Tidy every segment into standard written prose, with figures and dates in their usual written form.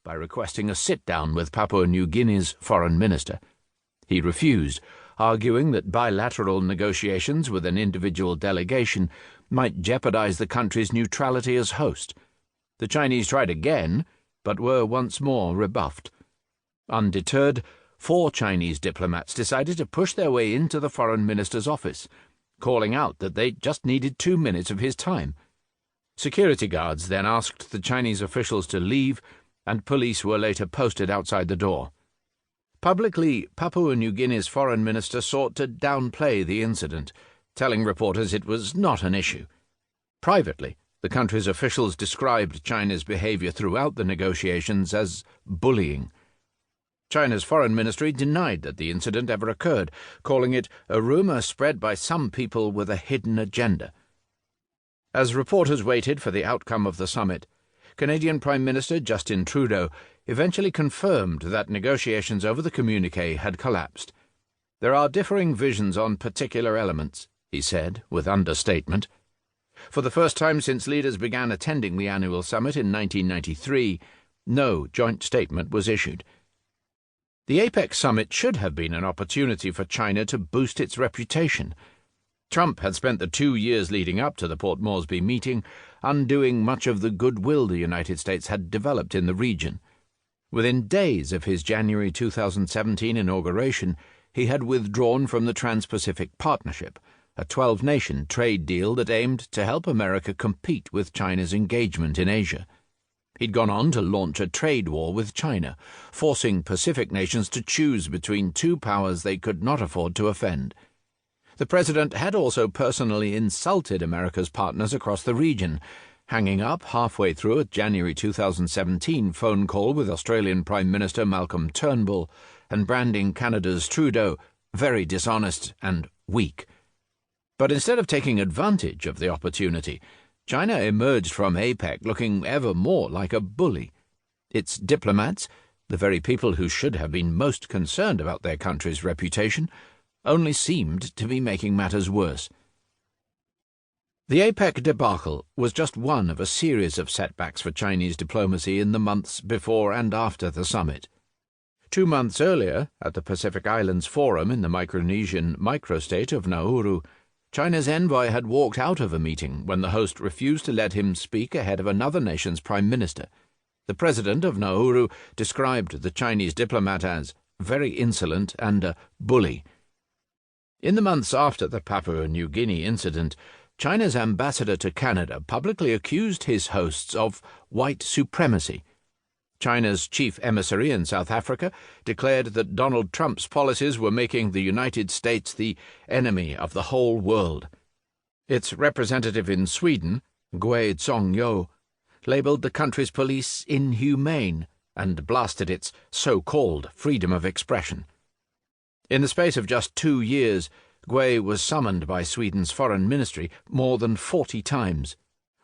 by requesting a sit-down with Papua New Guinea's foreign minister. He refused, arguing that bilateral negotiations with an individual delegation might jeopardize the country's neutrality as host. The Chinese tried again, but were once more rebuffed. Undeterred, 4 Chinese diplomats decided to push their way into the foreign minister's office, calling out that they just needed 2 minutes of his time. Security guards then asked the Chinese officials to leave, and police were later posted outside the door. Publicly, Papua New Guinea's foreign minister sought to downplay the incident, telling reporters it was not an issue. Privately, the country's officials described China's behavior throughout the negotiations as bullying. China's foreign ministry denied that the incident ever occurred, calling it a rumor spread by some people with a hidden agenda. As reporters waited for the outcome of the summit, Canadian Prime Minister Justin Trudeau eventually confirmed that negotiations over the communiqué had collapsed. "There are differing visions on particular elements," he said, with understatement. For the first time since leaders began attending the annual summit in 1993, no joint statement was issued. The APEC summit should have been an opportunity for China to boost its reputation. Trump had spent the 2 years leading up to the Port Moresby meeting undoing much of the goodwill the United States had developed in the region. Within days of his January 2017 inauguration, he had withdrawn from the Trans-Pacific Partnership, a 12-nation trade deal that aimed to help America compete with China's engagement in Asia. He'd gone on to launch a trade war with China, forcing Pacific nations to choose between 2 powers they could not afford to offend. The president had also personally insulted America's partners across the region, hanging up halfway through a January 2017 phone call with Australian Prime Minister Malcolm Turnbull and branding Canada's Trudeau very dishonest and weak. But instead of taking advantage of the opportunity, China emerged from APEC looking ever more like a bully. Its diplomats, the very people who should have been most concerned about their country's reputation, only seemed to be making matters worse. The APEC debacle was just one of a series of setbacks for Chinese diplomacy in the months before and after the summit. 2 months earlier, at the Pacific Islands Forum in the Micronesian microstate of Nauru, China's envoy had walked out of a meeting when the host refused to let him speak ahead of another nation's prime minister. The president of Nauru described the Chinese diplomat as very insolent and a bully. In the months after the Papua New Guinea incident, China's ambassador to Canada publicly accused his hosts of white supremacy. China's chief emissary in South Africa declared that Donald Trump's policies were making the United States the enemy of the whole world. Its representative in Sweden, Gui Zhongyou, labelled the country's police inhumane and blasted its so-called freedom of expression. In the space of just 2 years, Gui was summoned by Sweden's foreign ministry more than 40 times,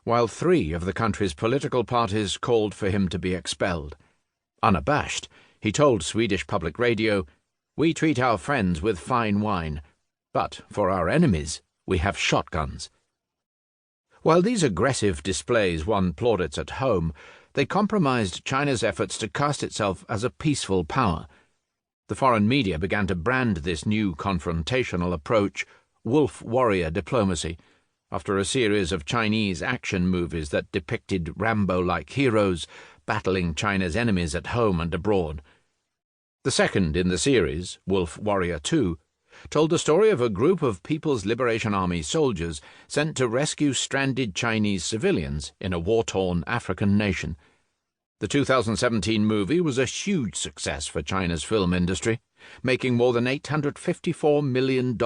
while 3 of the country's political parties called for him to be expelled. Unabashed, he told Swedish public radio, "We treat our friends with fine wine, but for our enemies we have shotguns." While these aggressive displays won plaudits at home, they compromised China's efforts to cast itself as a peaceful power. The foreign media began to brand this new confrontational approach wolf warrior diplomacy, after a series of Chinese action movies that depicted Rambo-like heroes battling China's enemies at home and abroad. The second in the series, Wolf Warrior 2, told the story of a group of People's Liberation Army soldiers sent to rescue stranded Chinese civilians in a war-torn African nation. The 2017 movie was a huge success for China's film industry, making more than $854 million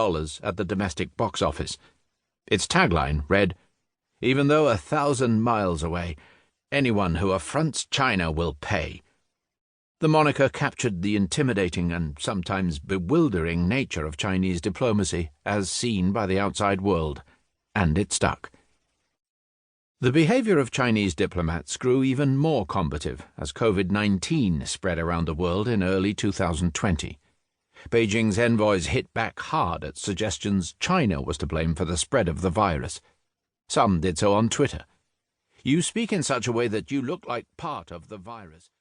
at the domestic box office. Its tagline read, "Even though 1,000 miles away, anyone who affronts China will pay." The moniker captured the intimidating and sometimes bewildering nature of Chinese diplomacy as seen by the outside world, and it stuck. The behavior of Chinese diplomats grew even more combative as COVID-19 spread around the world in early 2020. Beijing's envoys hit back hard at suggestions China was to blame for the spread of the virus. Some did so on Twitter. "You speak in such a way that you look like part of the virus."